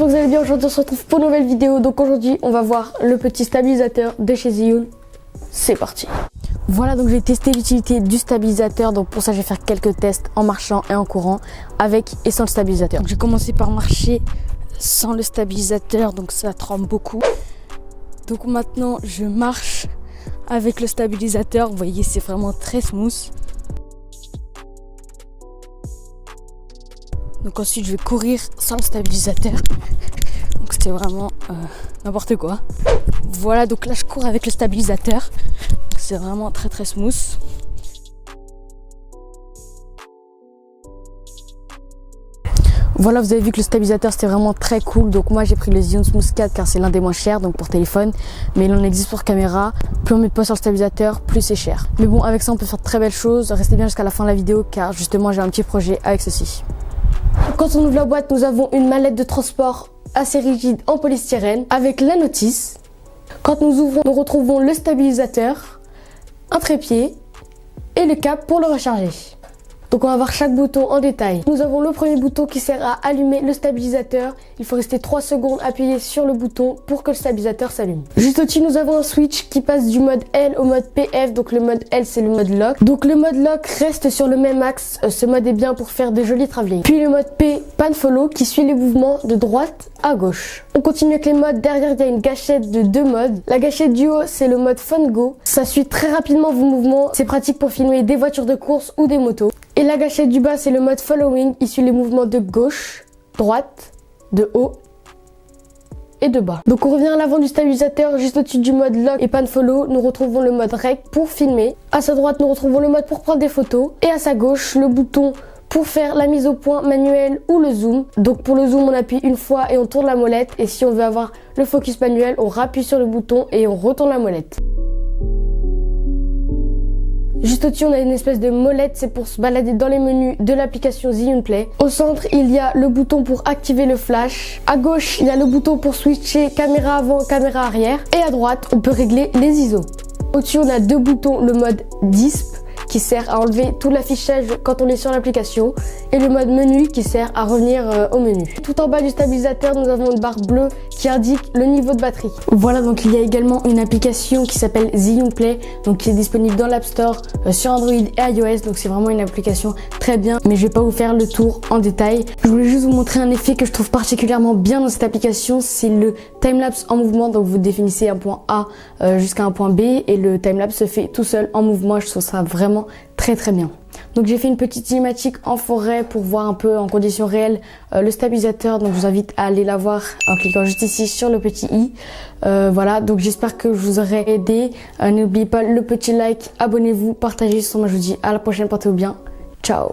j'espère que vous allez bien. Aujourd'hui on se retrouve pour une nouvelle vidéo. Donc aujourd'hui on va voir le petit stabilisateur de chez Zhiyun. C'est parti. Voilà, donc j'ai testé l'utilité du stabilisateur. Donc pour ça je vais faire quelques tests en marchant et en courant, avec et sans le stabilisateur. J'ai commencé par marcher sans le stabilisateur, donc ça tremble beaucoup. Donc maintenant je marche avec le stabilisateur. Vous voyez, c'est vraiment très smooth. Donc ensuite je vais courir sans le stabilisateur. Donc c'était vraiment n'importe quoi. Voilà, donc là je cours avec le stabilisateur. Donc c'est vraiment très très smooth. Voilà, vous avez vu que le stabilisateur c'était vraiment très cool. Donc moi j'ai pris le Zhiyun Smooth 4 car c'est l'un des moins chers, donc pour téléphone. Mais il en existe pour caméra. Plus on met de poids sur le stabilisateur, plus c'est cher. Mais bon, avec ça on peut faire de très belles choses. Restez bien jusqu'à la fin de la vidéo car justement j'ai un petit projet avec ceci. Quand on ouvre la boîte, nous avons une mallette de transport assez rigide en polystyrène avec la notice. Quand nous ouvrons, nous retrouvons le stabilisateur, un trépied et le câble pour le recharger. Donc on va voir chaque bouton en détail. Nous avons le premier bouton qui sert à allumer le stabilisateur. Il faut rester 3 secondes appuyé sur le bouton pour que le stabilisateur s'allume. Juste au-dessus, nous avons un switch qui passe du mode L au mode PF. Donc le mode L, c'est le mode lock. Donc le mode lock reste sur le même axe. Ce mode est bien pour faire de jolis travelling. Puis le mode P, pan follow, qui suit les mouvements de droite à gauche. On continue avec les modes. Derrière, il y a une gâchette de 2 modes. La gâchette du haut, c'est le mode Fun Go. Ça suit très rapidement vos mouvements. C'est pratique pour filmer des voitures de course ou des motos. Et la gâchette du bas, c'est le mode Following. Il suit les mouvements de gauche, droite, de haut et de bas. Donc on revient à l'avant du stabilisateur, juste au-dessus du mode Lock et Pan Follow, nous retrouvons le mode Rec pour filmer. À sa droite, nous retrouvons le mode pour prendre des photos. Et à sa gauche, le bouton pour faire la mise au point manuelle ou le zoom. Donc pour le zoom, on appuie une fois et on tourne la molette. Et si on veut avoir le focus manuel, on rappuie sur le bouton et on retourne la molette. Juste au-dessus, on a une espèce de molette, c'est pour se balader dans les menus de l'application Zhiyun Play. Au centre, il y a le bouton pour activer le flash. À gauche, il y a le bouton pour switcher caméra avant, caméra arrière. Et à droite, on peut régler les ISO. Au-dessus, on a 2 boutons, le mode DISP qui sert à enlever tout l'affichage quand on est sur l'application et le mode menu qui sert à revenir au menu. Tout en bas du stabilisateur, nous avons une barre bleue qui indique le niveau de batterie. Voilà, donc il y a également une application qui s'appelle Zhiyun Play, donc qui est disponible dans l'App Store sur Android et iOS. Donc c'est vraiment une application très bien, mais je vais pas vous faire le tour en détail. Je voulais juste vous montrer un effet que je trouve particulièrement bien dans cette application, c'est le timelapse en mouvement. Donc vous définissez un point A jusqu'à un point B et le timelapse se fait tout seul en mouvement. Je trouve ça vraiment très très bien. Donc j'ai fait une petite cinématique en forêt pour voir un peu en conditions réelles le stabilisateur. Donc je vous invite à aller la voir en cliquant juste ici sur le petit i. Voilà, donc j'espère que je vous aurai aidé. N'oubliez pas le petit like, abonnez-vous, partagez. Moi je vous dis à la prochaine, portez-vous bien. Ciao.